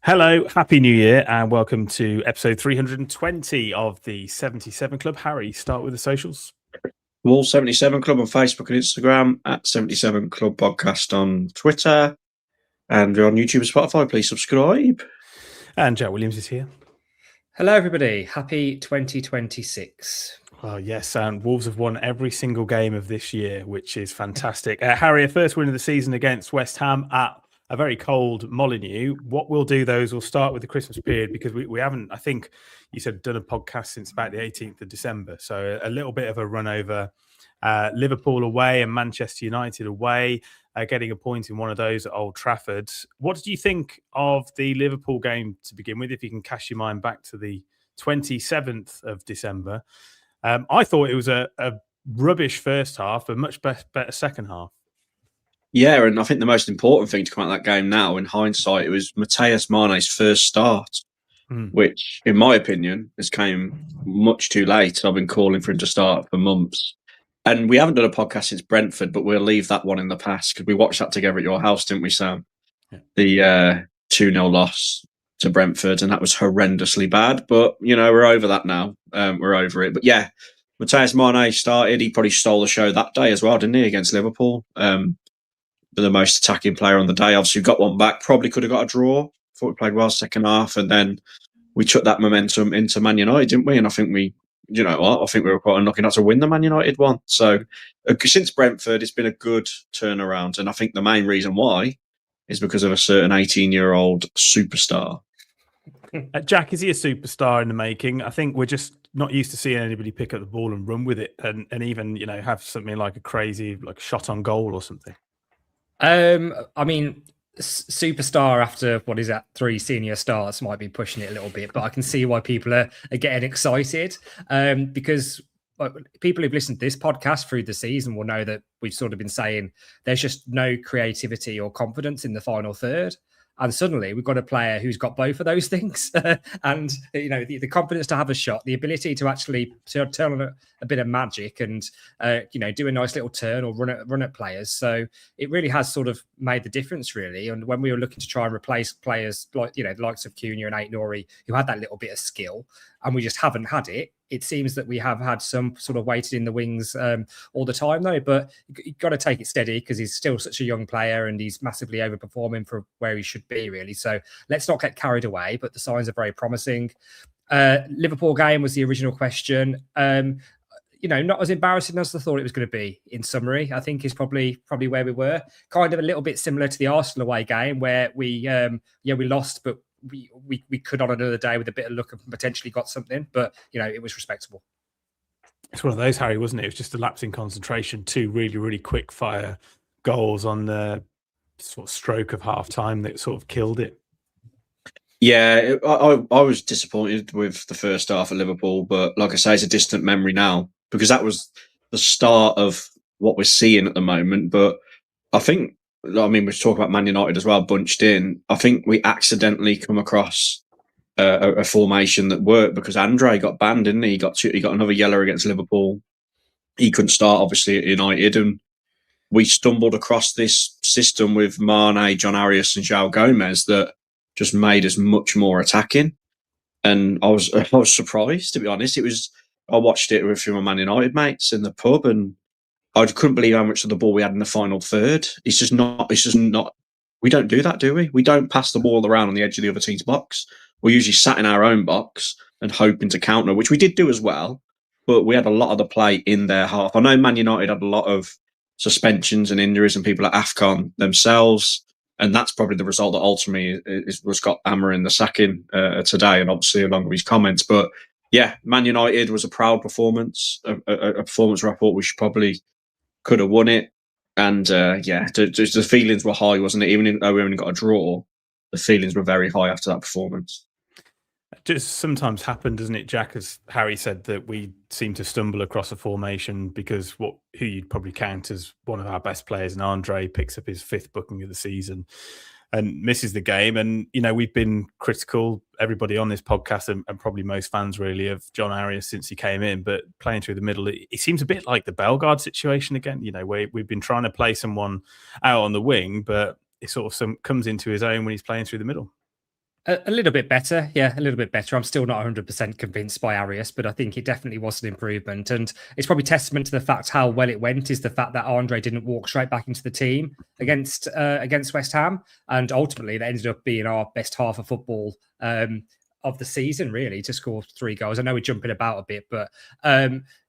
Hello, Happy New Year, and welcome to episode 320 of the 77 Club. Harry, start with the socials. Wall 77 Club on Facebook and Instagram, at 77 Club Podcast on Twitter, and we're on YouTube and Spotify. Please subscribe. And Jack Williams is here. Hello, everybody. Happy 2026. Oh, yes, and Wolves have won every single game of this year, which is fantastic. Harry, a first win of the season against West Ham at a very cold Molineux. What we'll do, though, is we'll start with the Christmas period because we haven't, I think you said, done a podcast since about the 18th of December. So a little bit of a run over Liverpool away and Manchester United away, getting a point in one of those at Old Trafford. What did you think of the Liverpool game to begin with, if you can cast your mind back to the 27th of December? I thought it was a rubbish first half, a much better second half. Yeah, and I think the most important thing to come out of that game now, in hindsight, it was Mané's first start, which, in my opinion, has came much too late. I've been calling for him to start for months. And we haven't done a podcast since Brentford, but we'll leave that one in the past because we watched that together at your house, didn't we, Sam? Yeah. The 2-0 loss to Brentford, and that was horrendously bad. But, you know, we're over that now. We're over it. But yeah, Mane started. He probably stole the show that day as well, didn't he, against Liverpool? The most attacking player on the day. Obviously, we got one back. Probably could have got a draw. Thought we played well second half. And then we took that momentum into Man United, didn't we? And I think I think we were quite unlucky not to win the Man United one. So since Brentford, it's been a good turnaround. And I think the main reason why is because of a certain 18-year-old superstar. Jack, is he a superstar in the making? I think we're just not used to seeing anybody pick up the ball and run with it and even, have something like a crazy shot on goal or something. I mean, superstar after, 3 senior starts might be pushing it a little bit, but I can see why people are getting excited because people who've listened to this podcast through the season will know that we've sort of been saying there's just no creativity or confidence in the final third. And suddenly we've got a player who's got both of those things and, the confidence to have a shot, the ability to actually turn on a bit of magic and, do a nice little turn or run at players. So it really has sort of made the difference, really. And when we were looking to try and replace players like, the likes of Cunha and Ait-Nouri, who had that little bit of skill, and we just haven't had it, it seems that we have had some sort of waited in the wings all the time, though. But you've got to take it steady because he's still such a young player and he's massively overperforming for where he should be, really. So let's not get carried away, but the signs are very promising. Liverpool game was the original question. Not as embarrassing as I thought it was going to be, in summary. I think is probably where we were. Kind of a little bit similar to the Arsenal away game where we lost, but we could on another day with a bit of luck have potentially got something, but it was respectable. It's one of those, Harry, wasn't it? It was just a lapse in concentration, 2 really, really quick fire goals on the sort of stroke of half time that sort of killed it. Yeah, I was disappointed with the first half at Liverpool, but like I say, it's a distant memory now because that was the start of what we're seeing at the moment. But I think, we talk about Man United as well, bunched in. I think we accidentally come across a formation that worked because Andre got banned, didn't he? He got another yellow against Liverpool. He couldn't start, obviously, at United. And we stumbled across this system with Mané, John Arias and João Gomez that just made us much more attacking. And I was surprised, to be honest. I watched it with a few of my Man United mates in the pub and I couldn't believe how much of the ball we had in the final third. It's just not. We don't do that, do we? We don't pass the ball around on the edge of the other team's box. We're usually sat in our own box and hoping to counter, which we did do as well. But we had a lot of the play in their half. I know Man United had a lot of suspensions and injuries and people at AFCON themselves. And that's probably the result that ultimately was got Hammer in the sacking today, and obviously along with his comments. But yeah, Man United was a proud performance, a performance where I thought we probably could have won it. And the feelings were high, wasn't it? Even though we only got a draw, the feelings were very high after that performance. It just sometimes happen, doesn't it, Jack? As Harry said, that we seem to stumble across a formation because who you'd probably count as one of our best players, and Andre picks up his 5th booking of the season and misses the game. And, we've been critical, everybody on this podcast and probably most fans really, of John Arias since he came in, but playing through the middle, it seems a bit like the Bellegarde situation again, where we've been trying to play someone out on the wing, but it sort of comes into his own when he's playing through the middle. A little bit better. Yeah, a little bit better. I'm still not 100% convinced by Arias, but I think it definitely was an improvement. And it's probably testament to the fact how well it went is the fact that Andre didn't walk straight back into the team against West Ham. And ultimately, that ended up being our best half of football of the season, really, to score 3 goals. I know we're jumping about a bit, but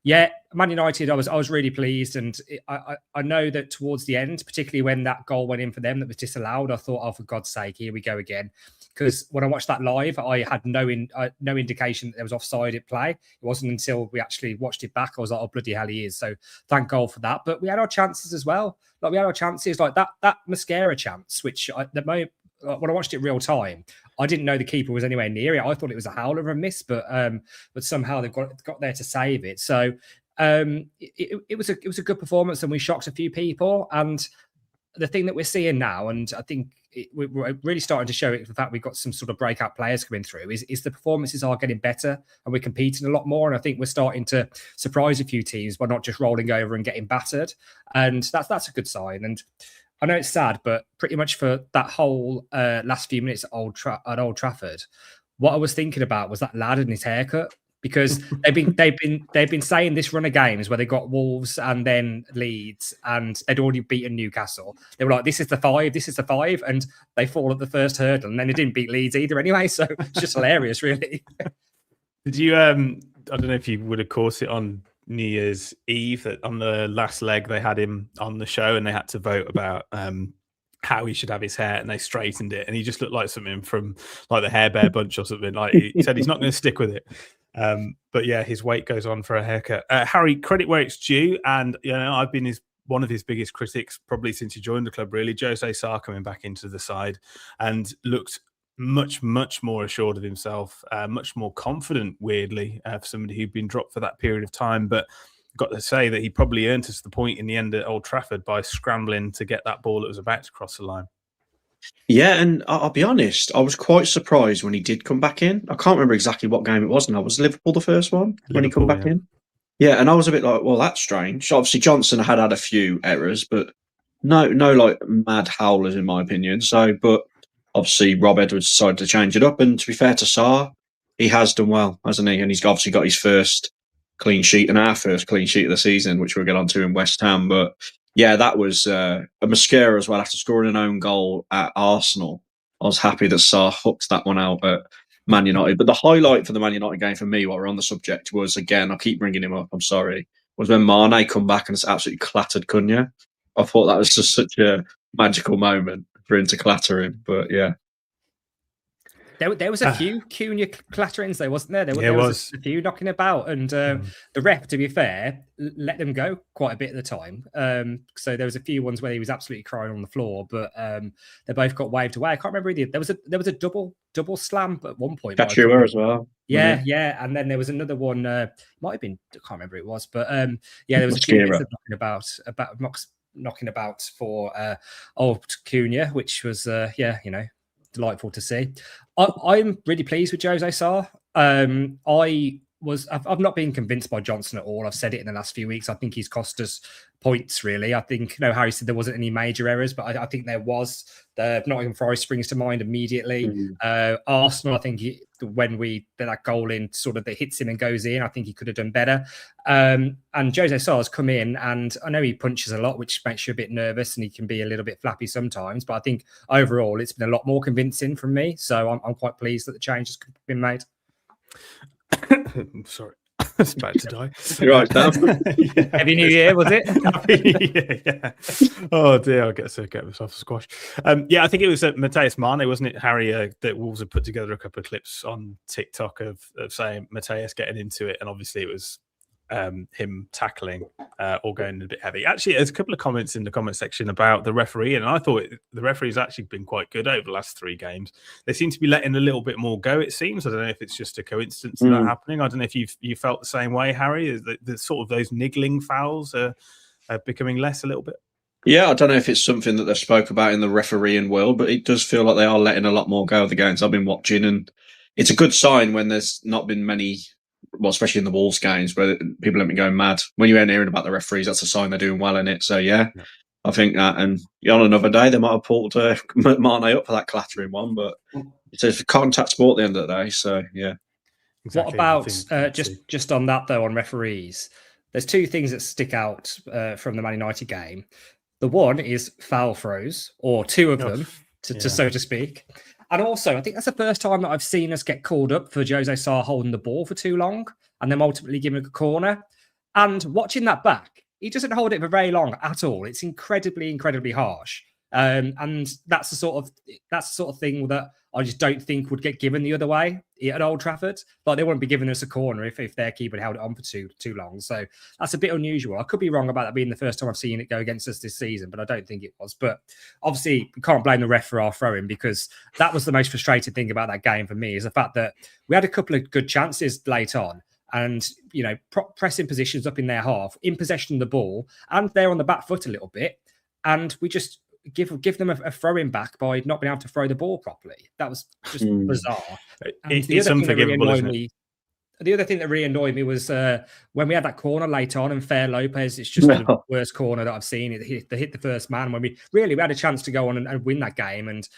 yeah, Man United, I was really pleased. And I know that towards the end, particularly when that goal went in for them that was disallowed, I thought, oh, for God's sake, here we go again. Because when I watched that live, I had no indication that there was offside at play. It wasn't until we actually watched it back, I was like, oh, bloody hell, he is. So thank God for that. But we had our chances as well. Like, we had our chances, like that Mascara chance, which when I watched it real time, I didn't know the keeper was anywhere near it. I thought it was a howler of a miss, but somehow they've got there to save it. So it was a good performance, and we shocked a few people. And the thing that we're seeing now, and I think we're really starting to show it, the fact we've got some sort of breakout players coming through, is the performances are getting better, and we're competing a lot more. And I think we're starting to surprise a few teams by not just rolling over and getting battered. And that's a good sign. And I know it's sad, but pretty much for that whole last few minutes at Old Trafford, what I was thinking about was that lad and his haircut. Because they've been saying this run of games where they got Wolves and then Leeds, and they'd already beaten Newcastle. They were like, this is the 5, and they fall at the first hurdle, and then they didn't beat Leeds either anyway. So it's just hilarious, really. Did you? I don't know if you would have caught it on New Year's Eve that on the last leg they had him on the show, and they had to vote about how he should have his hair, and they straightened it, and he just looked like something from like the Hair Bear Bunch or something. Like, he said he's not going to stick with it. But yeah, his weight goes on for a haircut. Harry, credit where it's due, and I've been one of his biggest critics probably since he joined the club. Really, Jose Sarr coming back into the side and looked much more assured of himself, much more confident. Weirdly, for somebody who'd been dropped for that period of time, but got to say that he probably earned us the point in the end at Old Trafford by scrambling to get that ball that was about to cross the line. Yeah, and I'll be honest, I was quite surprised when he did come back in. I can't remember exactly what game it was now. Was Liverpool the first one when he come back in? Yeah, and I was a bit like, well, that's strange. Obviously, Johnson had a few errors, but no, like mad howlers in my opinion. So, but obviously Rob Edwards decided to change it up, and to be fair to Sarr, he has done well, hasn't he? And he's obviously got his first clean sheet and our first clean sheet of the season, which we'll get onto in West Ham. But yeah, that was a Mascara as well. After scoring an own goal at Arsenal, I was happy that Sarr hooked that one out at Man United. But the highlight for the Man United game for me, while we're on the subject, was, again, I keep bringing him up, I'm sorry, was when Mané come back and absolutely clattered Cunha. I thought that was just such a magical moment for him to clatter him. But yeah. There was a few Cunha clatterings, though, wasn't there? There was a few knocking about, and the ref, to be fair, let them go quite a bit at the time. So there was a few ones where he was absolutely crying on the floor, but they both got waved away. I can't remember who did. There was a double slam at one point. Cachua as well. Yeah, and then there was another one. Might have been, I can't remember who it was, but yeah, there was a few bits knocking about for old Cunha, which was delightful to see. I'm really pleased with Jose Sarr. I've not been convinced by Johnson at all. I've said it in the last few weeks. I think he's cost us points, really. I think, Harry said there wasn't any major errors, but I think there was. The Nottingham Forest springs to mind immediately. Arsenal, I think when that goal in sort of that hits him and goes in, I think he could have done better. And Jose Sarr's come in, and I know he punches a lot, which makes you a bit nervous, and he can be a little bit flappy sometimes. But I think overall, it's been a lot more convincing from me. So I'm quite pleased that the change has been made. Sorry, I was about to die. You're right, Dan. Happy New Year, was it? Yeah. Oh dear, I get myself a squash. I think it was Matheus Mane, wasn't it, Harry? That Wolves had put together a couple of clips on TikTok of saying Matheus getting into it, and obviously it was him tackling or going a bit heavy. Actually, there's a couple of comments in the comment section about the referee, and I thought the referee's actually been quite good over the last 3 games. They seem to be letting a little bit more go, it seems. I don't know if it's just a coincidence of that happening. I don't know if you felt the same way, Harry. The sort of those niggling fouls are becoming less a little bit. Yeah, I don't know if it's something that they've spoke about in the refereeing world, but it does feel like they are letting a lot more go of the games I've been watching, and it's a good sign when there's not been many. Well, especially in the Wolves games where people have been going mad. When you're hearing about the referees, that's a sign they're doing well in it. So, yeah, I think that, and on another day they might have pulled Mane up for that clattering one, but it's a contact sport at the end of the day. So yeah. Exactly. What about just on that though, on referees? There's two things that stick out from the Man United game. The one is foul throws, or two of them, to so to speak. And also, I think that's the first time that I've seen us get called up for Jose Sarr holding the ball for too long and then ultimately giving a corner. And watching that back, he doesn't hold it for very long at all. It's incredibly, incredibly harsh. And that's the sort of thing that I just don't think would get given the other way at Old Trafford. Like they wouldn't be giving us a corner if their keeper held it on for too long. So that's a bit unusual. I could be wrong about that being the first time I've seen it go against us this season, but I don't think it was. But obviously, we can't blame the ref for our throwing, because that was the most frustrating thing about that game for me, is the fact that we had a couple of good chances late on. And, pressing positions up in their half, in possession of the ball, and they're on the back foot a little bit. And we just give them a throw-in back by not being able to throw the ball properly. That was just bizarre. It's unforgivable, isn't it? The other thing that really annoyed me was when we had that corner late on, and Fair Lopez, it's just the worst corner that I've seen. It hit the first man when we had a chance to go on and win that game. And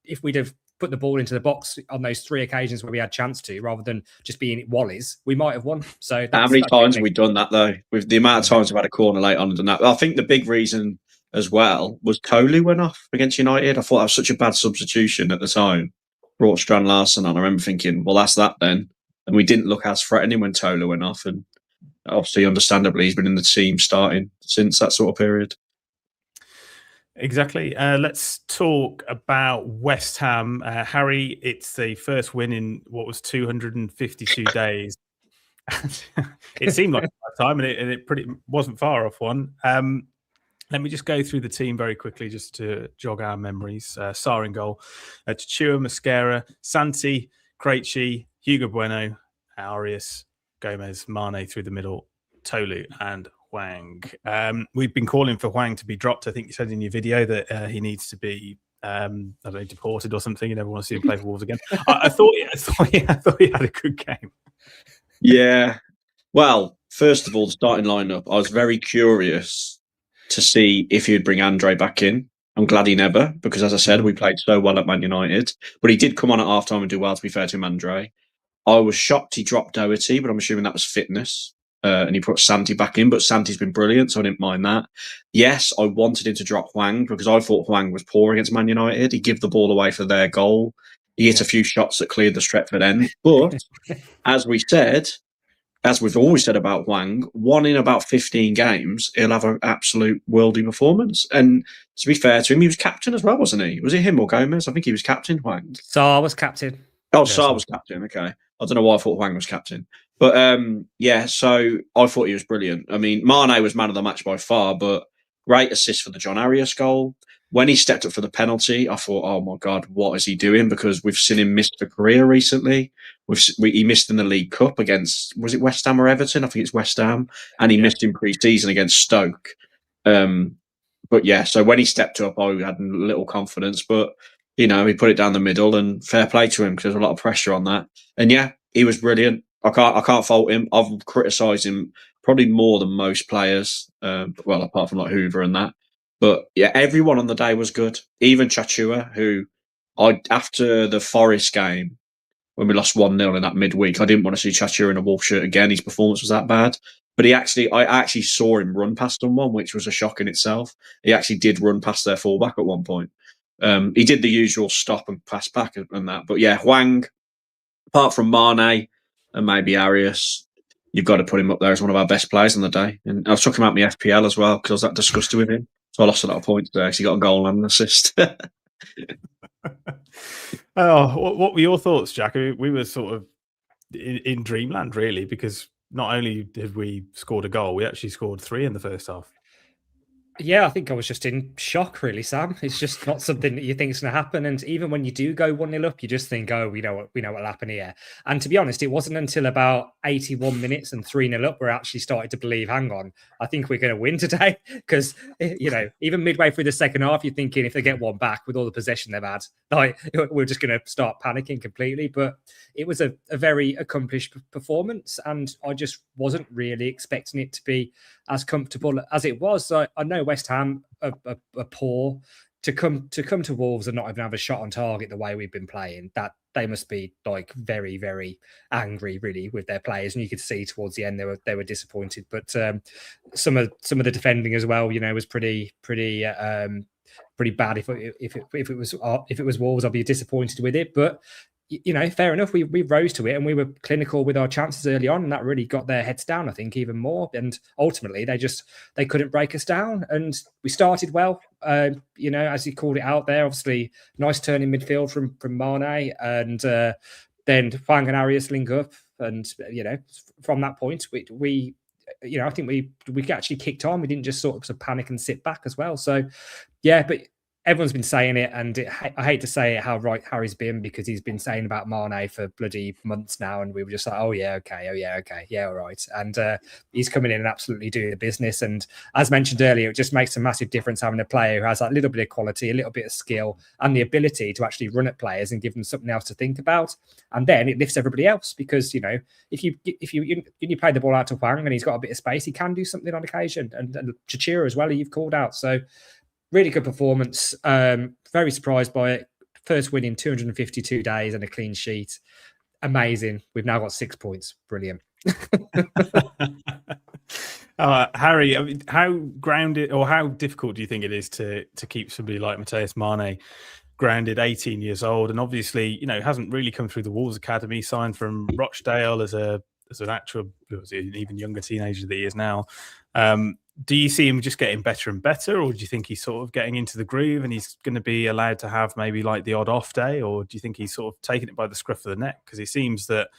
if we'd have put the ball into the box on those 3 occasions where we had chance to, rather than just being Wally's, we might have won. So how many times have we done that though? With the amount of times we've had a corner late on and done that, I think the big reason as well was Tolu went off against United. I thought that was such a bad substitution at the time. Brought Strand Larsen on. I remember thinking, well, that's that then. And we didn't look as threatening when Tolu went off. And obviously, understandably, he's been in the team starting since that sort of period. Exactly. Let's talk about West Ham. Harry, it's the first win in what was 252 days. It seemed like a time, and it pretty wasn't far off one. Let me just go through the team very quickly just to jog our memories. Sarr in goal, Chua, Mosquera, Santi, Krejci, Hugo Bueno, Arias, Gomez, Mane through the middle, Tolu and Hwang. We've been calling for Hwang to be dropped. I think you said in your video that he needs to be deported or something. You never want to see him play for Wolves again. I thought he had a good game. Yeah. Well, first of all, the starting lineup, I was very curious to see if he'd bring Andre back in. I'm glad he never, because as I said, we played so well at Man United. But he did come on at half-time and do well, to be fair to him, Andre. I was shocked he dropped Doherty, but I'm assuming that was fitness. And he put Santi back in, but Santi's been brilliant, so I didn't mind that. Yes, I wanted him to drop Hwang, because I thought Hwang was poor against Man United. He gave the ball away for their goal. He hit a few shots that cleared the Stretford end. But, as we've always said about Hwang, one in about 15 games, he'll have an absolute worldy performance. And to be fair to him, he was captain as well, wasn't he? Was it him or Gomez? I think he was captain, Hwang. Sarr was captain. Oh, Sarr was captain. Okay. I don't know why I thought Hwang was captain. But so I thought he was brilliant. I mean, Mane was man of the match by far, but great assist for the John Arias goal. When he stepped up for the penalty, I thought, oh my God, what is he doing? Because we've seen him miss the career recently. He missed in the League Cup against, was it West Ham or Everton? I think it's West Ham. And he missed in pre-season against Stoke. But yeah, so when he stepped up, I had little confidence. But, he put it down the middle, and fair play to him, because there's a lot of pressure on that. And yeah, he was brilliant. I can't fault him. I've criticised him probably more than most players. Well, apart from like Hoover and that. But yeah, everyone on the day was good. Even Chachua, who after the Forest game, when we lost 1-0 in that midweek, I didn't want to see Chachua in a Wolf shirt again. His performance was that bad. But I actually saw him run past someone, which was a shock in itself. He actually did run past their fullback at one point. He did the usual stop and pass back and that. But yeah, Hwang, apart from Mane and maybe Arias, you've got to put him up there as one of our best players on the day. And I was talking about my FPL as well, because I was that disgusted with him. So I lost a lot of points there. He got a goal and an assist. What were your thoughts, Jack? I mean, we were sort of in dreamland, really, because not only did we scored a goal, we actually scored 3 in the first half. Yeah, I think I was just in shock, really, Sam. It's just not something that you think is going to happen. And even when you do go 1-0 up, you just think, oh, we know what'll happen here. And to be honest, it wasn't until about 81 minutes and 3-0 up where I actually started to believe, hang on, I think we're going to win today. Because, even midway through the second half, you're thinking if they get one back with all the possession they've had, like, we're just going to start panicking completely. But it was a very accomplished performance. And I just wasn't really expecting it to be as comfortable as it was. So I know West Ham are poor. To come to Wolves and not even have a shot on target the way we've been playing, that they must be like very, very angry really with their players. And you could see towards the end they were disappointed. But some of the defending as well, was pretty bad. If it was Wolves, I'd be disappointed with it. But fair enough. We rose to it and we were clinical with our chances early on, and that really got their heads down, I think, even more. And ultimately, they couldn't break us down. And we started well, as you called it out there. Obviously, nice turn in midfield from Mane, and then Fang and Arias link up, and from that point, we I think we actually kicked on. We didn't just sort of panic and sit back as well. So, yeah, but everyone's been saying it, and I hate to say it, how right Harry's been, because he's been saying about Mane for bloody months now, and we were just like, all right. And he's coming in and absolutely doing the business. And as mentioned earlier, it just makes a massive difference having a player who has that little bit of quality, a little bit of skill, and the ability to actually run at players and give them something else to think about. And then it lifts everybody else, because if you play the ball out to Wang and he's got a bit of space, he can do something on occasion. And Chachira as well, who you've called out. So really good performance. Very surprised by it. First win in 252 days and a clean sheet. Amazing. We've now got 6 points. Brilliant. Harry, I mean, how grounded or how difficult do you think it is to keep somebody like Matthias Mane grounded, 18 years old, and obviously, hasn't really come through the Wolves Academy, signed from Rochdale as an actual, even younger teenager that he is now. Do you see him just getting better and better, or do you think he's sort of getting into the groove and he's going to be allowed to have maybe like the odd off day, or do you think he's sort of taking it by the scruff of the neck? Because it seems that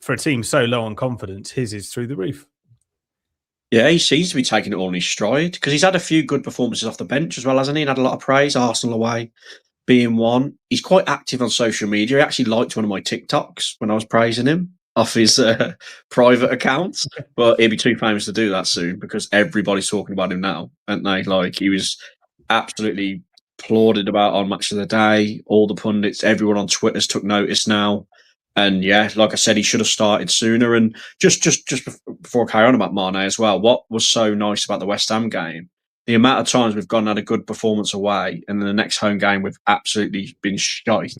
for a team so low on confidence, his is through the roof. Yeah, he seems to be taking it all in his stride, because he's had a few good performances off the bench as well, hasn't he? And had a lot of praise, Arsenal away being one. He's quite active on social media. He actually liked one of my TikToks when I was praising him off his private accounts, but he'll be too famous to do that soon, because everybody's talking about him now, aren't they? Like, he was absolutely applauded about on Match of the Day. All the pundits, everyone on Twitter's took notice now. And yeah, like I said, he should have started sooner. And just before I carry on about Mane as well, what was so nice about the West Ham game, the amount of times we've gone and had a good performance away, and then the next home game we've absolutely been shite.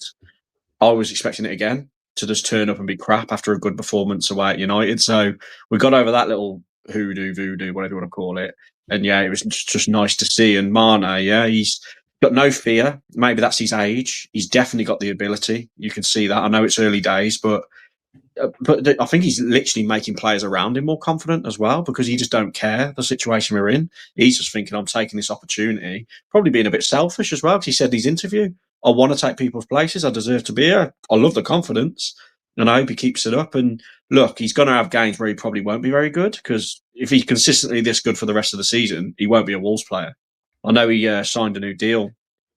I was expecting it again to just turn up and be crap after a good performance away at United. So we got over that little voodoo, whatever you want to call it. And yeah, it was just nice to see. And Mane, yeah, he's got no fear. Maybe that's his age. He's definitely got the ability. You can see that. I know it's early days, but I think he's literally making players around him more confident as well, because he just don't care the situation we're in. He's just thinking, I'm taking this opportunity, probably being a bit selfish as well, because he said in his interview, I want to take people's places. I deserve to be here. I love the confidence. And I hope he keeps it up. And look, he's going to have games where he probably won't be very good, because if he's consistently this good for the rest of the season, he won't be a Wolves player. I know he signed a new deal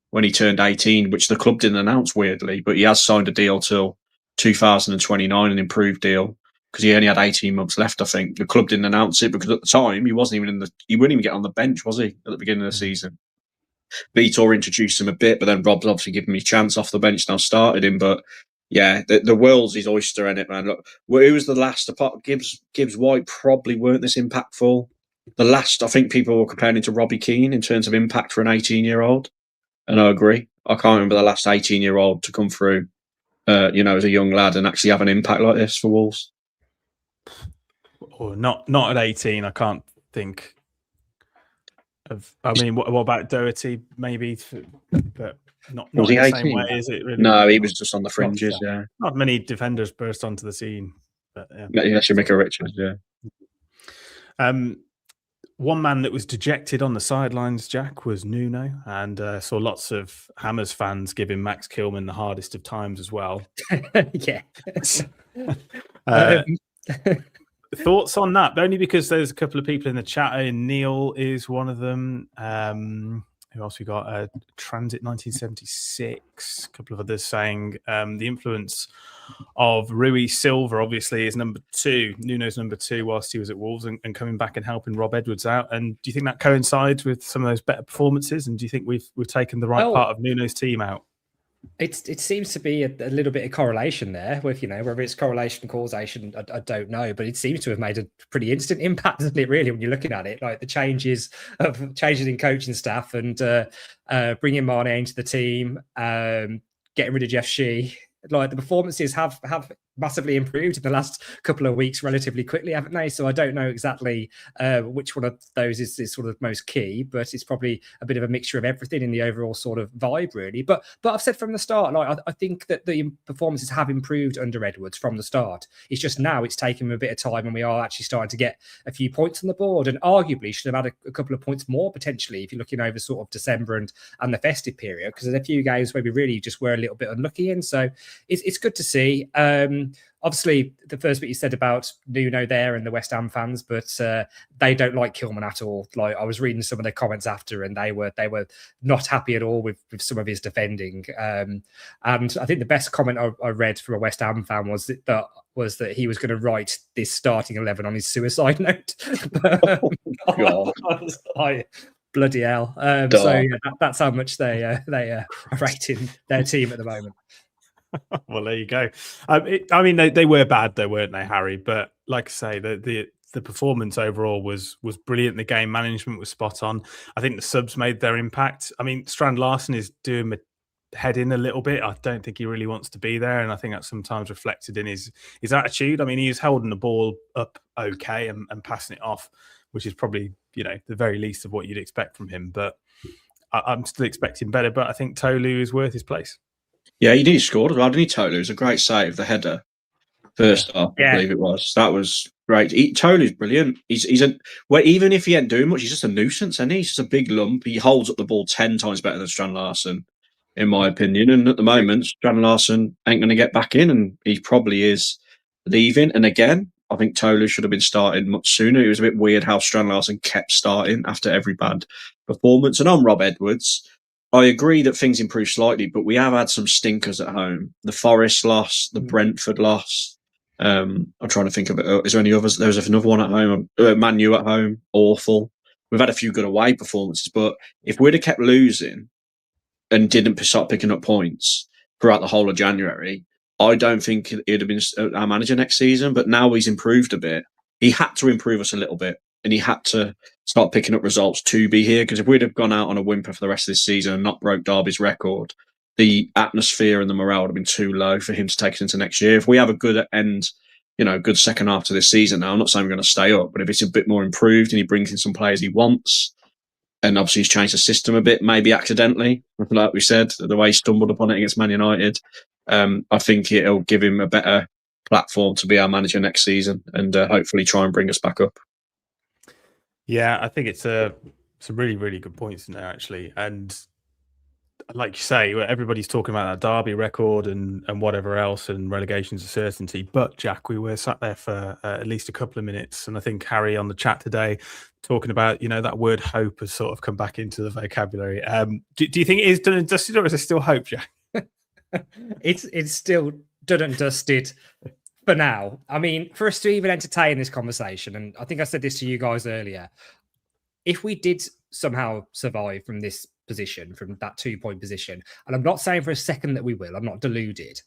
when he turned 18, which the club didn't announce, weirdly, but he has signed a deal till 2029, an improved deal, because he only had 18 months left, I think. The club didn't announce it because at the time he wouldn't even get on the bench, was he, at the beginning of the season? Vitor introduced him a bit, but then Rob's obviously given him a chance off the bench, now started him. But yeah, the world's his oyster in it, man. Look, who was the last? Apart Gibbs White probably weren't this impactful. The last, I think people were comparing him to Robbie Keane in terms of impact for an 18-year-old. And I agree. I can't remember the last 18-year-old to come through, as a young lad and actually have an impact like this for Wolves. Or not at 18, I can't think of. I mean, what about Doherty? Maybe, but not in the same way, is it? Really? No, he was just on the fringes. Yeah, not many defenders burst onto the scene, but yeah. Unless you're Micah Richards, yeah. One man that was dejected on the sidelines, Jack, was Nuno, and saw lots of Hammers fans giving Max Kilman the hardest of times as well. Yeah. Thoughts on that? Only because there's a couple of people in the chat, and Neil is one of them. Who else we got? Transit 1976. A couple of others saying the influence of Rui Silva obviously is number 2. Nuno's number 2 whilst he was at Wolves, and coming back and helping Rob Edwards out. And do you think that coincides with some of those better performances? And do you think we've taken the right part of Nuno's team out? It seems to be a little bit of correlation there with, whether it's correlation, causation, I don't know, but it seems to have made a pretty instant impact, doesn't it, really, when you're looking at it, like the changes in coaching staff and bringing Mane into the team, getting rid of Jeff Shee. Like the performances have massively improved in the last couple of weeks relatively quickly, haven't they? So I don't know exactly which one of those is sort of most key, but it's probably a bit of a mixture of everything in the overall sort of vibe, really. But I've said from the start, like I think that the performances have improved under Edwards from the start. It's just now it's taken a bit of time, and we are actually starting to get a few points on the board, and arguably should have had a couple of points more potentially if you're looking over sort of December and the festive period, because there's a few games where we really just were a little bit unlucky in. So it's good to see. Obviously, the first bit you said about Nuno there and the West Ham fans, but they don't like Kilman at all. Like I was reading some of their comments after, and they were not happy at all with some of his defending. And I think the best comment I read from a West Ham fan was that he was going to write this starting 11 on his suicide note. Bloody hell! So yeah, that's how much they are rating their team at the moment. Well, there you go. I mean, they were bad, though, weren't they, Harry? But like I say, the performance overall was brilliant. The game management was spot on. I think the subs made their impact. I mean, Strand Larsen is doing my head in a little bit. I don't think he really wants to be there, and I think that's sometimes reflected in his attitude. I mean, he's holding the ball up okay and passing it off, which is probably the very least of what you'd expect from him. But I'm still expecting better. But I think Tolu is worth his place. Yeah, he scored as well, didn't he, Tolu? It was a great save, the header. First half, I believe it was. That was great. Tolu's brilliant. Even if he ain't doing much, he's just a nuisance, isn't he? He's just a big lump. He holds up the ball 10 times better than Strand Larsen, in my opinion. And at the moment, Strand Larsen ain't going to get back in, and he probably is leaving. And again, I think Tolu should have been starting much sooner. It was a bit weird how Strand Larsen kept starting after every bad performance. And on Rob Edwards, I agree that things improved slightly, but we have had some stinkers at home. The Forest loss, the Brentford loss. I'm trying to think of it. Is there any others? There was another one at home. Manu at home, awful. We've had a few good away performances, but if we'd have kept losing and didn't start picking up points throughout the whole of January, I don't think he'd have been our manager next season. But now he's improved a bit. He had to improve us a little bit, and he had to start picking up results to be here. Because if we'd have gone out on a whimper for the rest of this season and not broke Derby's record, the atmosphere and the morale would have been too low for him to take us into next year. If we have a good end, good second half to this season now, I'm not saying we're going to stay up, but if it's a bit more improved and he brings in some players he wants, and obviously he's changed the system a bit, maybe accidentally, like we said, the way he stumbled upon it against Man United, I think it'll give him a better platform to be our manager next season and hopefully try and bring us back up. Yeah, I think it's some really, really good points in there, actually. And like you say, everybody's talking about that Derby record and whatever else, and relegation's a certainty. But Jack, we were sat there for at least a couple of minutes, and I think Harry on the chat today talking about that word hope has sort of come back into the vocabulary. Do you think it is done and dusted, or is there still hope, Jack? It's still done and dusted for now. I mean, for us to even entertain this conversation, and I think I said this to you guys earlier, if we did somehow survive from this position, from that 2-point position, and I'm not saying for a second that we will, I'm not deluded,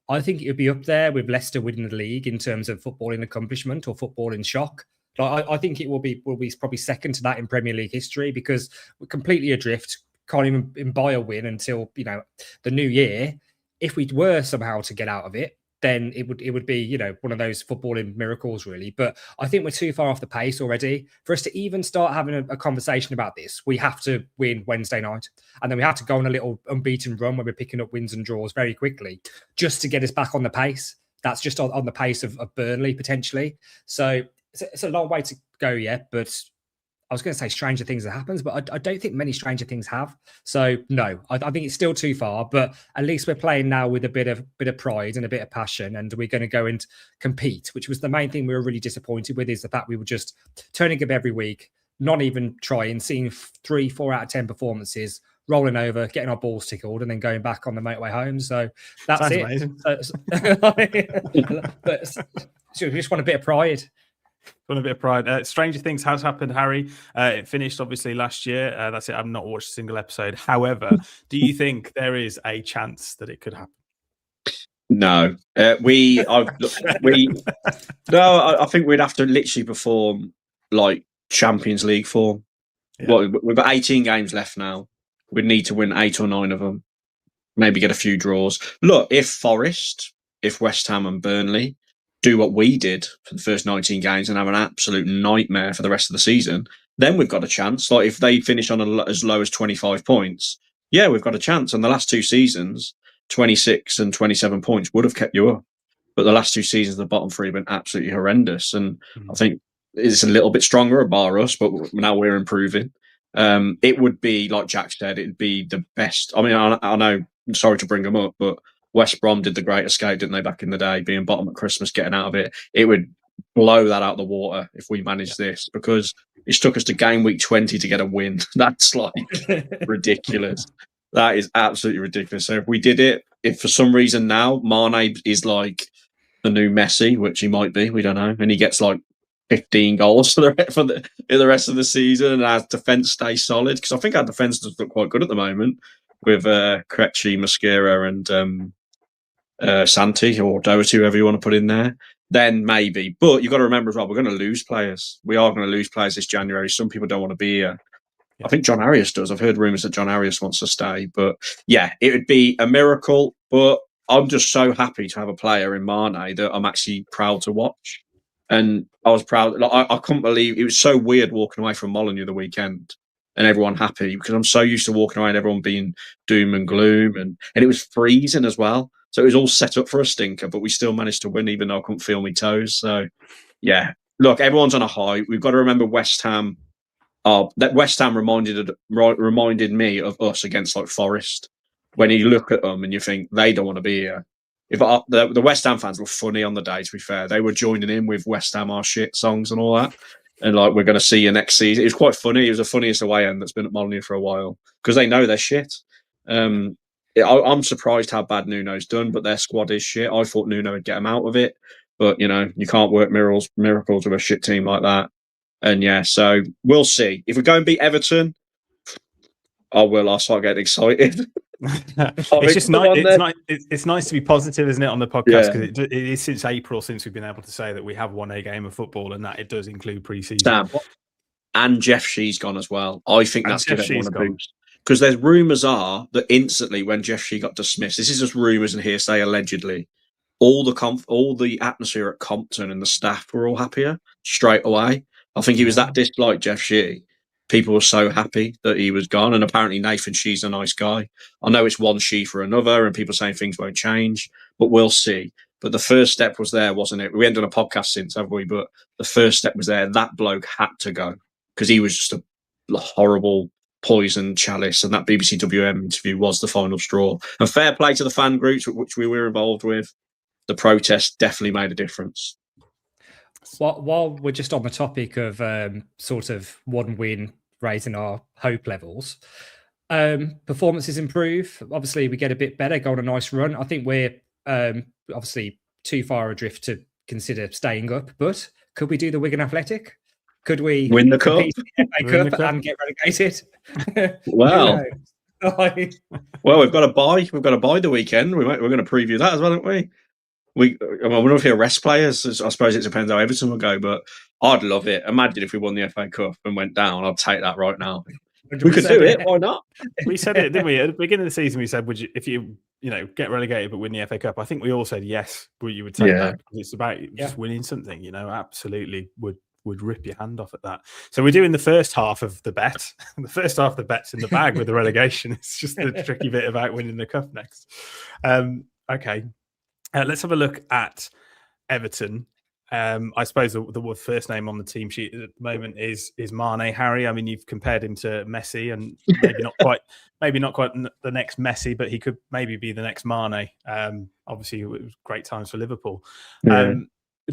I think it would be up there with Leicester winning the league in terms of footballing accomplishment or footballing shock. Like, I think it will be probably second to that in Premier League history, because we're completely adrift, can't even buy a win until the new year. If we were somehow to get out of it, then it would be one of those footballing miracles, really. But I think we're too far off the pace already for us to even start having a conversation about this. We have to win Wednesday night, and then we have to go on a little unbeaten run where we're picking up wins and draws very quickly just to get us back on the pace. That's just on the pace of Burnley potentially. So it's a long way to go yet, but I was going to say stranger things that happens, but I don't think many stranger things have. So no, I think it's still too far, but at least we're playing now with a bit of pride and a bit of passion, and we're going to go and compete, which was the main thing we were really disappointed with, is the fact we were just turning up every week, not even trying, seeing 3-4 out of 10 performances, rolling over, getting our balls tickled, and then going back on the motorway home. So that's Sounds it. amazing. But we just want a bit of pride. On a bit of pride. Stranger Things has happened, Harry. It finished obviously last year. That's it. I've not watched a single episode. However, do you think there is a chance that it could happen? No, I think we'd have to literally perform like Champions League form. Yeah. Well, we've got 18 games left now. We'd need to win 8 or 9 of them. Maybe get a few draws. Look, if Forest, if West Ham and Burnley do what we did for the first 19 games and have an absolute nightmare for the rest of the season, then we've got a chance. Like if they finish on as low as 25 points, yeah, we've got a chance. And the last 2 seasons, 26 and 27 points would have kept you up. But the last 2 seasons, the bottom 3 have been absolutely horrendous. And I think it's a little bit stronger bar us, but now we're improving. It would be, like Jack said, it'd be the best. I mean, I know, sorry to bring them up, but West Brom did the Great Escape, didn't they, back in the day, being bottom at Christmas, getting out of it. It would blow that out of the water if we managed this, because it took us to game week 20 to get a win. That's like ridiculous. That is absolutely ridiculous. So if we did it, if for some reason now Mane is like the new Messi, which he might be, we don't know, and he gets like 15 goals for the rest of the season, and our defence stays solid, because I think our defence does look quite good at the moment with Krejci, Mosquera, and Santi or Doherty, whoever you want to put in there. Then maybe, but you've got to remember as well, we're going to lose players. We are going to lose players this January. Some people don't want to be here. Yeah. I think John Arias does. I've heard rumours that John Arias wants to stay, but yeah, it would be a miracle. But I'm just so happy to have a player in Mane that I'm actually proud to watch. And I was proud. Like, I couldn't believe it was so weird walking away from Molineux the weekend and everyone happy, because I'm so used to walking away and everyone being doom and gloom, and it was freezing as well. So it was all set up for a stinker, but we still managed to win, even though I couldn't feel my toes. So yeah, look, everyone's on a high. We've got to remember West Ham. That West Ham reminded me of us against like Forest. When you look at them and you think they don't want to be here. If the West Ham fans were funny on the day, to be fair, they were joining in with West Ham our shit songs and all that, and like, we're going to see you next season. It was quite funny. It was the funniest away end that's been at Molineux for a while, because they know they're shit. I'm surprised how bad Nuno's done, but their squad is shit. I thought Nuno would get them out of it, but you know, you can't work miracles with a shit team like that. And yeah, so we'll see. If we go and beat Everton, I'll start getting excited. It's just nice. It's nice to be positive, isn't it, on the podcast? Because it is since April since we've been able to say that we have won a game of football, and that it does include pre-season. Sam, and Jeff Shee's gone as well. I think that's given everyone a boost, because there's rumours are that instantly when Jeff Shee got dismissed, this is just rumours and hearsay allegedly, all the atmosphere at Compton and the staff were all happier straight away. I think he was that disliked, Jeff Shee. People were so happy that he was gone, and apparently Nathan Shee's a nice guy. I know it's one Shee for another, and people saying things won't change, but we'll see. But the first step was there, wasn't it? We ended on a podcast since, haven't we? But the first step was there. That bloke had to go, because he was just a horrible poison chalice, and that BBC WM interview was the final straw. And fair play to the fan groups which we were involved with. The protest definitely made a difference. While we're just on the topic of sort of one win raising our hope levels, performances improve. Obviously, we get a bit better, go on a nice run. I think we're obviously too far adrift to consider staying up, but could we do the Wigan Athletic? Could we win the cup, and get relegated? Well, well, we've got to buy. We've got to buy the weekend. We're going to preview that as well, aren't we? I wonder if he'll rest players. I suppose it depends how Everton will go, but I'd love it. Imagine if we won the FA Cup and went down. I'd take that right now. We could do it. Why not? We said it, didn't we? At the beginning of the season, we said, "Would you, if you get relegated but win the FA Cup?" I think we all said yes. You would take that. It's about just winning something. Absolutely would rip your hand off at that. So we're doing the first half of the bet. The first half of the bet's in the bag with the relegation. It's just the tricky bit about winning the cup next. Okay. Let's have a look at Everton. I suppose the first name on the team sheet at the moment is Mané. Harry, I mean, you've compared him to Messi, and maybe not quite the next Messi, but he could maybe be the next Mane. Obviously, it was great times for Liverpool. Yeah.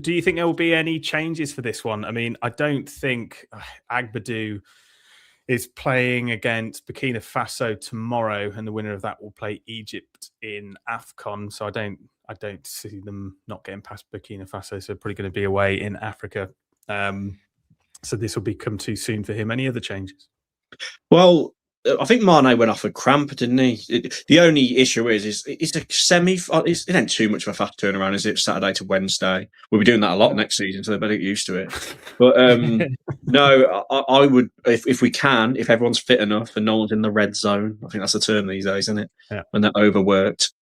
Do you think there will be any changes for this one? I mean, I don't think Agbadou is playing against Burkina Faso tomorrow, and the winner of that will play Egypt in AFCON. So I don't see them not getting past Burkina Faso. So probably going to be away in Africa So this will become too soon for him. Any other changes? Well, I think Mane went off a cramp, didn't he? The only issue is it's a semi. It ain't too much of a fast turnaround, is it? Saturday to Wednesday. We'll be doing that a lot next season, so they better get used to it. But no, I would if we can, if everyone's fit enough and no one's in the red zone. I think that's the term these days, isn't it? Yeah. When they're overworked,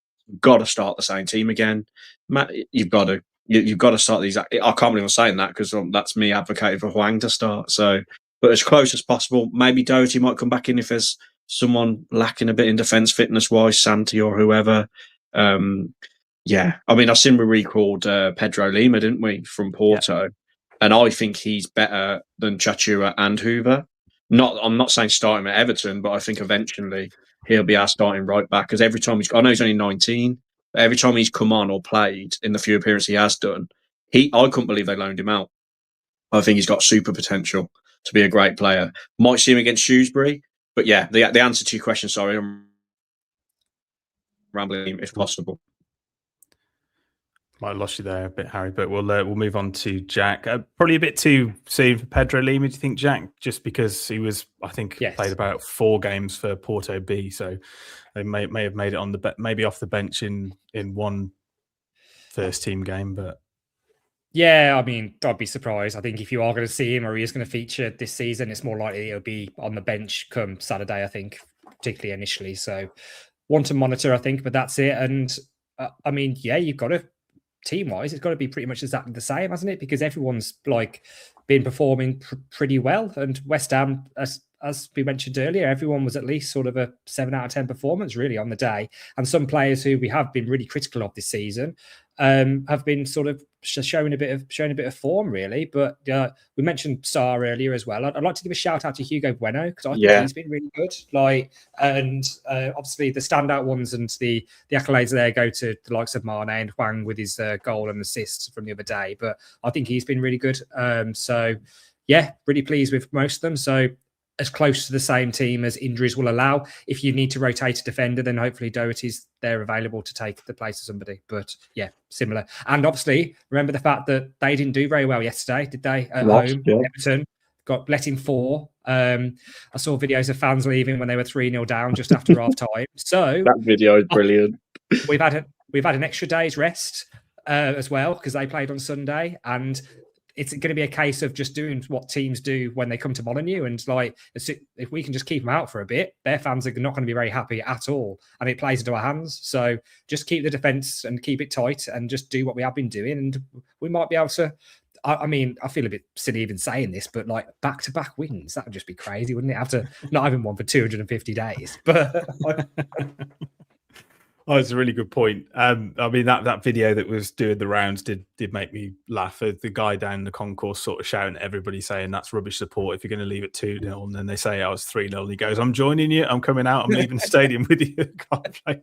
got to start the same team again. Matt, you've got to start these. I can't believe I'm saying that because that's me advocating for Hwang to start. So. But as close as possible. Maybe Doherty might come back in if there's someone lacking a bit in defence fitness-wise, Santi or whoever. Yeah, I mean, I seen we recalled Pedro Lima, didn't we, from Porto? Yeah. And I think he's better than Chachua and Hoover. I'm not saying starting at Everton, but I think eventually he'll be our starting right back because every time I know he's only 19, but every time he's come on or played in the few appearances he has done, I couldn't believe they loaned him out. I think he's got super potential to be a great player. Might see him against Shrewsbury, but yeah, the answer to your question, sorry, I'm rambling if possible. Might have lost you there a bit, Harry, but we'll move on to Jack. Probably a bit too soon for Pedro Lima, do you think, Jack? Just because he was, I think, played about 4 games for Porto B, so they may have made it on maybe off the bench in one first team game, but. Yeah, I mean, I'd be surprised. I think if you are going to see him or he is going to feature this season, it's more likely he'll be on the bench come Saturday, I think, particularly initially. So one to monitor, I think, but that's it. And I mean, yeah, you've got to, team-wise, it's got to be pretty much exactly the same, hasn't it? Because everyone's been performing pretty well. And West Ham, as we mentioned earlier, everyone was at least sort of a 7 out of 10 performance really on the day. And some players who we have been really critical of this season have been sort of showing a bit of form really. But we mentioned Sarr earlier as well. I'd like to give a shout out to Hugo Bueno because I think he's been really good. And obviously the standout ones and the accolades there go to the likes of Mané and Hwang with his goal and assists from the other day. But I think he's been really good. So yeah, really pleased with most of them. So as close to the same team as injuries will allow. If you need to rotate a defender, then hopefully Doherty's there available to take the place of somebody. But yeah, similar. And obviously, remember the fact that they didn't do very well yesterday, did they? At home, Everton got let in 4. I saw videos of fans leaving when they were 3-0 down just after half time. So that video is brilliant. We've had an extra day's rest as well because they played on Sunday, and it's going to be a case of just doing what teams do when they come to Molineux. And if we can just keep them out for a bit, their fans are not going to be very happy at all. And it plays into our hands. So just keep the defence and keep it tight and just do what we have been doing. And we might be able to, I mean, I feel a bit silly even saying this, but back-to-back wins, that would just be crazy, wouldn't it? After not having one for 250 days. But Oh, it's a really good point. I mean, that video that was doing the rounds did make me laugh. The guy down the concourse sort of shouting at everybody saying that's rubbish support if you're going to leave it 2-0. And then they say I was 3-0. And he goes, I'm joining you. I'm coming out. I'm leaving the stadium with you. Can't blame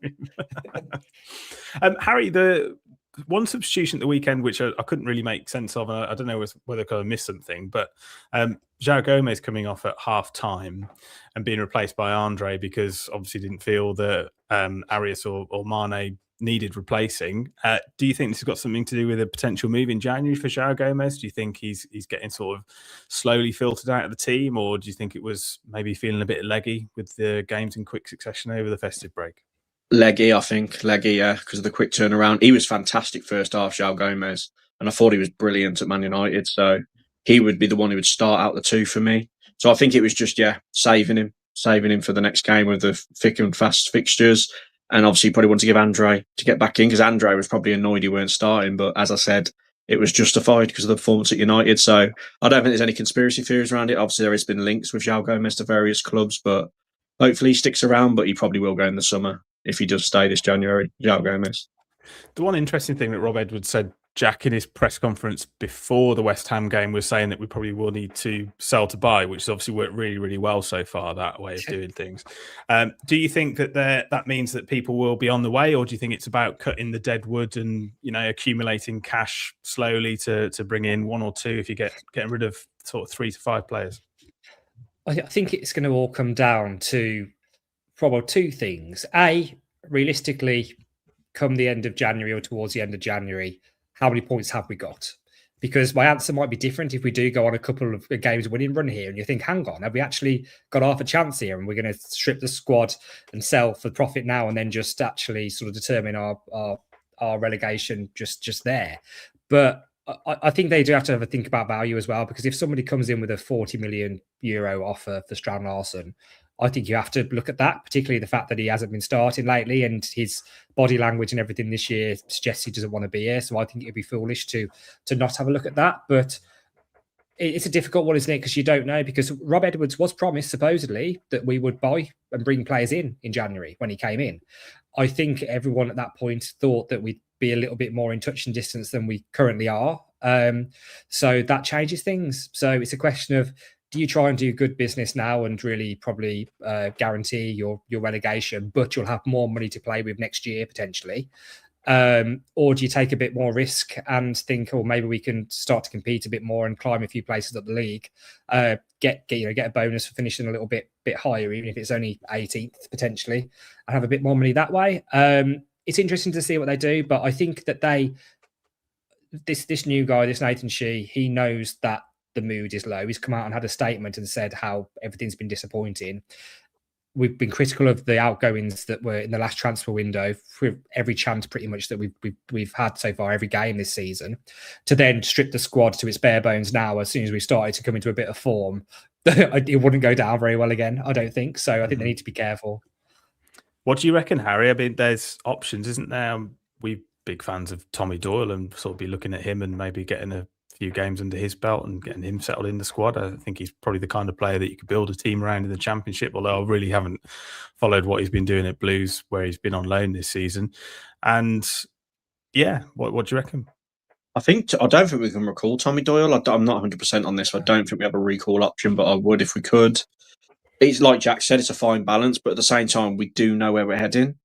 him. Harry, the one substitution at the weekend, which I couldn't really make sense of, and I don't know whether I missed something, but João Gomez coming off at half time and being replaced by Andre because obviously didn't feel that Arias or Mane needed replacing. Do you think this has got something to do with a potential move in January for João Gomez? Do you think he's getting sort of slowly filtered out of the team, or do you think it was maybe feeling a bit leggy with the games in quick succession over the festive break? Leggy, I think. Leggy, yeah, because of the quick turnaround. He was fantastic first half, João Gomez, and I thought he was brilliant at Man United. So he would be the one who would start out the 2 for me. So I think it was just, saving him for the next game with the thick and fast fixtures. And obviously, probably want to give Andre to get back in because Andre was probably annoyed he weren't starting. But as I said, it was justified because of the performance at United. So I don't think there's any conspiracy theories around it. Obviously, there has been links with João Gomez to various clubs, but hopefully he sticks around. But he probably will go in the summer if he does stay this January. João Gomez. The one interesting thing that Rob Edwards said, Jack, in his press conference before the West Ham game, was saying that we probably will need to sell to buy, which has obviously worked really, really well so far, that way of doing things. Do you think that that means that people will be on the way, or do you think it's about cutting the dead wood and, accumulating cash slowly to bring in 1 or 2 if you getting rid of sort of 3 to 5 players? I think it's going to all come down to probably 2 things. A, realistically, come the end of January or towards the end of January, how many points have we got? Because my answer might be different if we do go on a couple of games winning run here and you think, hang on, have we actually got half a chance here and we're going to strip the squad and sell for profit now and then just actually sort of determine our relegation just there. But I think they do have to have a think about value as well, because if somebody comes in with a 40 million euro offer for Strand Larsen, I think you have to look at that, particularly the fact that he hasn't been starting lately and his body language and everything this year suggests he doesn't want to be here. So I think it'd be foolish to not have a look at that. But it's a difficult one, isn't it? Because you don't know, because Rob Edwards was promised supposedly that we would buy and bring players in January when he came in. I think everyone at that point thought that we'd be a little bit more in touch and distance than we currently are. So that changes things. So it's a question of, do you try and do good business now and really probably guarantee your relegation, but you'll have more money to play with next year potentially? Or do you take a bit more risk and think, oh, maybe we can start to compete a bit more and climb a few places up the league, get a bonus for finishing a little bit higher, even if it's only 18th potentially, and have a bit more money that way. It's interesting to see what they do, but I think that this new guy, this Nathan Shee, he knows that the mood is low. He's come out and had a statement and said how everything's been disappointing. We've been critical of the outgoings that were in the last transfer window for every chance pretty much that we've had so far, every game this season, to then strip the squad to its bare bones now. As soon as we started to come into a bit of form, it wouldn't go down very well again, I don't think. So I think they need to be careful. What do you reckon, Harry? I mean, there's options, isn't there? We're big fans of Tommy Doyle and sort of be looking at him and maybe getting a few games under his belt and getting him settled in the squad. I think he's probably the kind of player that you could build a team around in the Championship, although I really haven't followed what he's been doing at Blues, where he's been on loan this season. And yeah, what do you reckon? I don't think we can recall Tommy Doyle. I'm not 100% on this. I don't think we have a recall option, but I would if we could. It's like Jack said, it's a fine balance, but at the same time, we do know where we're heading.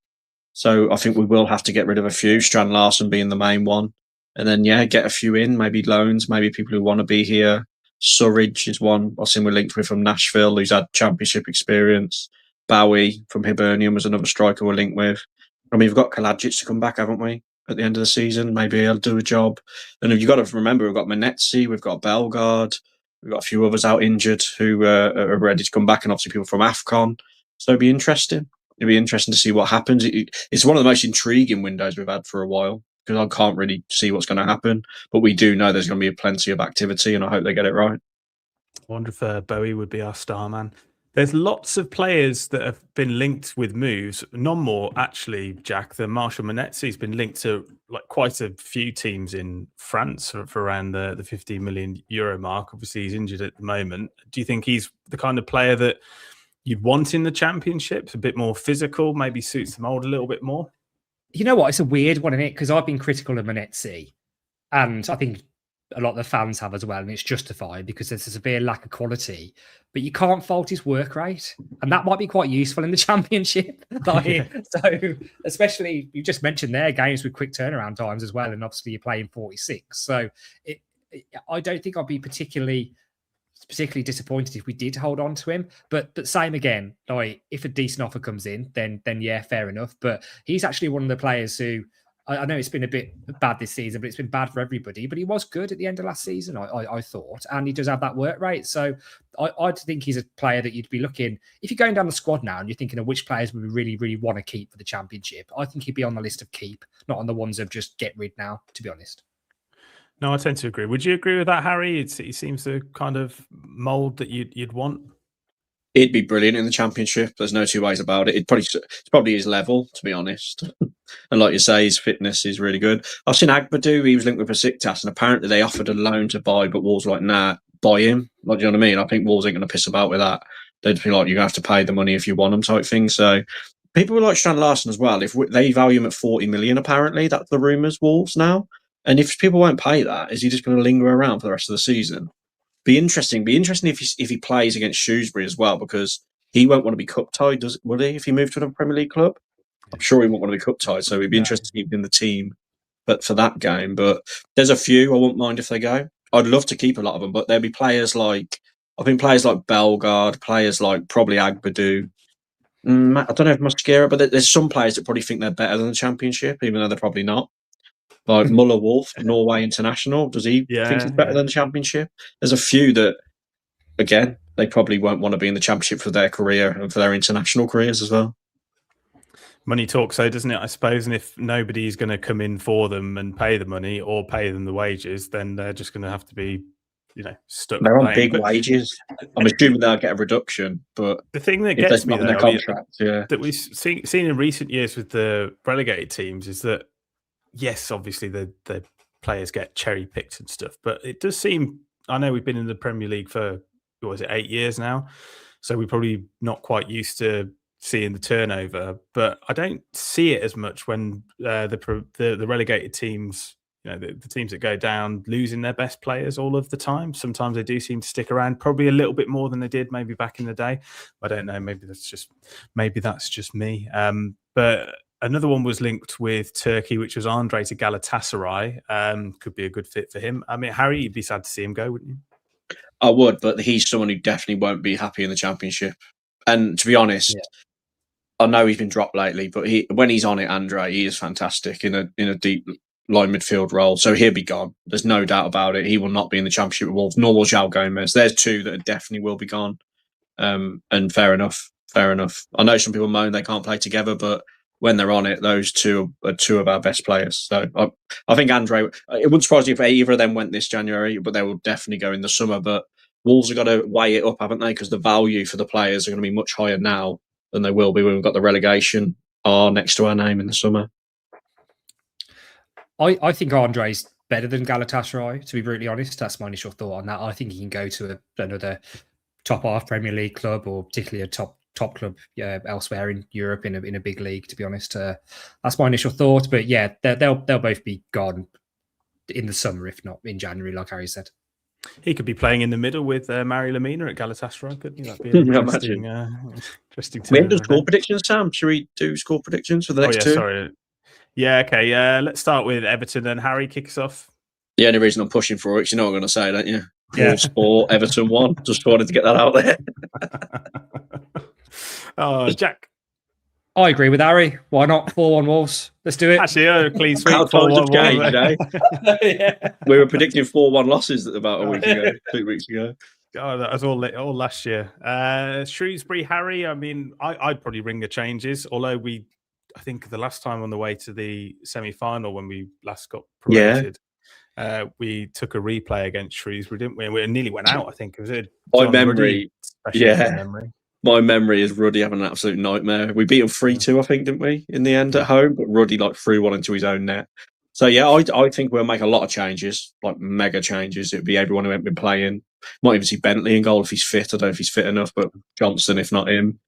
So I think we will have to get rid of a few, Strand Larsen being the main one. And then, get a few in, maybe loans, maybe people who want to be here. Surridge is one I've seen we're linked with from Nashville, who's had Championship experience. Bowie from Hibernian was another striker we're linked with. I mean, we've got Kalajic to come back, haven't we, at the end of the season? Maybe he'll do a job. And you've got to remember, we've got Manetzi, we've got Bellegarde, we've got a few others out injured who are ready to come back, and obviously people from AFCON. So it'll be interesting. It'll be interesting to see what happens. It's one of the most intriguing windows we've had for a while, because I can't really see what's going to happen. But we do know there's going to be plenty of activity, and I hope they get it right. I wonder if Bowie would be our star man. There's lots of players that have been linked with moves. None more, actually, Jack. The Marshall Manetzi has been linked to quite a few teams in France for around the 50 million euro mark. Obviously, he's injured at the moment. Do you think he's the kind of player that you'd want in the Championship? A bit more physical, maybe suits the mould a little bit more? You know what? It's a weird one, isn't it? Because I've been critical of Manetzi, and I think a lot of the fans have as well, and it's justified because there's a severe lack of quality. But you can't fault his work rate, and that might be quite useful in the Championship. So, especially you just mentioned there games with quick turnaround times as well, and obviously you're playing 46. So, I don't think I'd be particularly disappointed if we did hold on to him. But same again, like if a decent offer comes in, then yeah, fair enough. But he's actually one of the players who, I know it's been a bit bad this season, but it's been bad for everybody. But he was good at the end of last season, I thought. And he does have that work rate. So I think he's a player that you'd be looking, if you're going down the squad now and you're thinking of which players we really, really want to keep for the Championship, I think he'd be on the list of keep, not on the ones of just get rid now, to be honest. No, I tend to agree. Would you agree with that, Harry? He seems the kind of mould that you'd want. It'd be brilliant in the Championship. There's no two ways about it. It's probably his level, to be honest. And like you say, his fitness is really good. I've seen Agbadou. He was linked with Besiktas, and apparently they offered a loan to buy, but Wolves were like, nah, buy him. Like, you know what I mean? I think Wolves ain't going to piss about with that. They'd be like, you have to pay the money if you want them, type thing. So people were like Strand Larsen as well. If they value him at 40 million, apparently that's the rumours. Wolves now, and if people won't pay that, is he just going to linger around for the rest of the season? Be interesting if he plays against Shrewsbury as well, because he won't want to be cup tied, would he? If he moved to another Premier League club, I'm sure he won't want to be cup tied. So it'd be interesting to keep him in the team, but for that game. But there's a few I wouldn't mind if they go. I'd love to keep a lot of them, but there'll be players like Bellegarde, players like probably Agbadou. I don't know if Mosquera, but there's some players that probably think they're better than the Championship, even though they're probably not. Like Muller Wolf, Norway international. Does he think he's better than the Championship? There's a few that, again, they probably won't want to be in the Championship for their career and for their international careers as well. Money talks, so doesn't it? I suppose. And if nobody's going to come in for them and pay the money or pay them the wages, then they're just going to have to be, stuck. They're on big wages. I'm assuming they'll get a reduction, but the thing that gets me, though, their contract, that we've seen in recent years with the relegated teams is that, yes, obviously the players get cherry picked and stuff, but it does seem. I know we've been in the Premier League for 8 years now, so we're probably not quite used to seeing the turnover, but I don't see it as much when the relegated teams, the teams that go down, losing their best players all of the time. Sometimes they do seem to stick around, probably a little bit more than they did maybe back in the day. I don't know. Maybe that's just me. But another one was linked with Turkey, which was Andre to Galatasaray. Could be a good fit for him. I mean, Harry, you'd be sad to see him go, wouldn't you? I would, but he's someone who definitely won't be happy in the Championship. And to be honest, I know he's been dropped lately, but when he's on it, Andre, he is fantastic in a deep line midfield role. So he'll be gone. There's no doubt about it. He will not be in the Championship with Wolves, nor will João Gomez. There's two that definitely will be gone. And fair enough. I know some people moan they can't play together, but when they're on it, those two are two of our best players. So I think Andre, it wouldn't surprise me if either of them went this January, but they will definitely go in the summer. But Wolves have got to weigh it up, haven't they? Because the value for the players are going to be much higher now than they will be when we've got the relegation next to our name in the summer. I think Andre's better than Galatasaray, to be brutally honest. That's my initial thought on that. I think he can go to another top half Premier League club, or particularly a top club elsewhere in Europe in a big league, to be honest. That's my initial thought. But yeah, they'll both be gone in the summer, if not in January, like Harry said. He could be playing in the middle with Mario Lemina at Galatasaray, couldn't he? That'd be an interesting. Interesting. We haven't done score predictions, Sam. Should we do score predictions for the next two? Sorry. Yeah, okay. Let's start with Everton then. Harry, kick us off. The only reason I'm pushing for it, you know what I'm going to say, don't you? Yeah. Or Everton 1. Just wanted to get that out there. Oh, Jack. I agree with Harry. Why not 4-1 Wolves? Let's do it. Actually, clean sweep. How times have changed, eh? Yeah. We were predicting 4-1 losses about a week ago, 2 weeks ago. God, that was all last year. Shrewsbury, Harry. I mean, I'd probably ring the changes. Although I think the last time on the way to the semi-final when we last got promoted, we took a replay against Shrewsbury, didn't we? And we nearly went out. I think it was my memory. My memory is Ruddy having an absolute nightmare. We beat him 3-2, I think, didn't we, in the end at home? But Ruddy threw one into his own net. So yeah, I think we'll make a lot of changes, like mega changes. It'd be everyone who ain't been playing. Might even see Bentley in goal if he's fit. I don't know if he's fit enough, but Johnson if not him.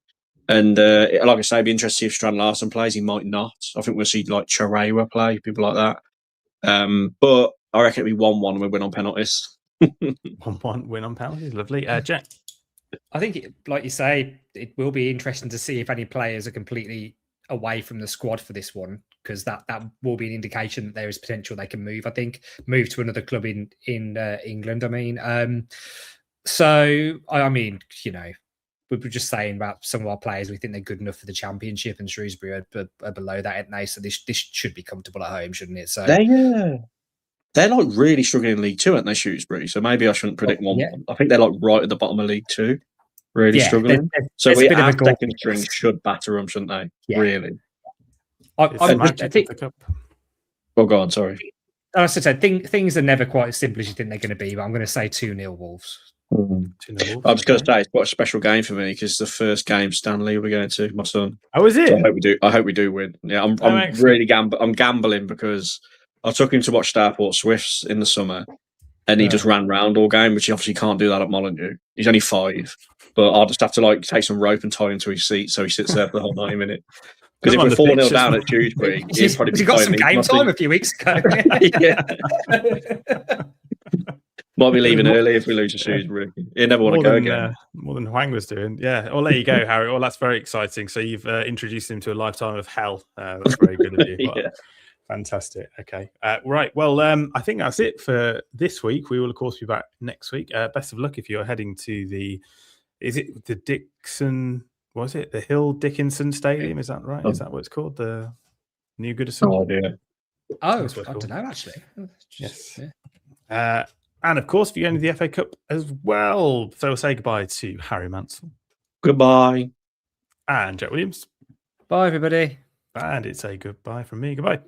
And like I say, it'd be interesting if Strand Larsen plays. He might not. I think we'll see Charewa play, people like that. But I reckon it'll be 1-1 and we win on penalties. 1-1 win on penalties. Lovely. Jack? I think, like you say, it will be interesting to see if any players are completely away from the squad for this one, because that will be an indication that there is potential they can move. I think move to another club in England. I mean, so I mean, we were just saying about some of our players. We think they're good enough for the Championship, and Shrewsbury are below that, aren't they? So this should be comfortable at home, shouldn't it? So they're really struggling in League 2, aren't they, Shrewsbury? So maybe I shouldn't predict 1-1. Yeah. I think they're right at the bottom of League 2, really struggling. So our second string should batter them, shouldn't they? Yeah. Really. I think. Well, go on. Sorry. As I said, things are never quite as simple as you think they're going to be. But I'm going to say 2-0 Wolves. 2-0 Wolves. I was going to say it's quite a special game for me because the first game Stanley we're going to, my son. Oh, is it? So I hope we do win. Yeah, I'm really I'm gambling because I took him to watch Starport Swifts in the summer, and he just ran round all game, which he obviously can't do that at Molineux. He's only 5, but I'll just have to take some rope and tie him to his seat so he sits there for the whole 90 minutes. Because if we're 4-0 down at Shrewsbury, he's probably got some game time a few weeks ago. Yeah. Might be leaving early if we lose to Shrewsbury. He never want to go again. More than Huang was doing. Yeah. Well, there you go, Harry. Well, that's very exciting. So you've introduced him to a lifetime of hell. That's very good of you. Yeah. Fantastic. Okay. Right. Well, I think that's it for this week. We will, of course, be back next week. Best of luck if you're heading to is it the Dixon? Was it the Hill Dickinson Stadium? Is that right? Is that what it's called? The New Goodison? Oh, dear. Oh, That's what I it's don't called. know, actually. Yes. Yeah. And of course, if you're going to the FA Cup as well. So we'll say goodbye to Harry Mansell Goodbye. and Jack Williams. Bye, everybody. And it's a goodbye from me. Goodbye.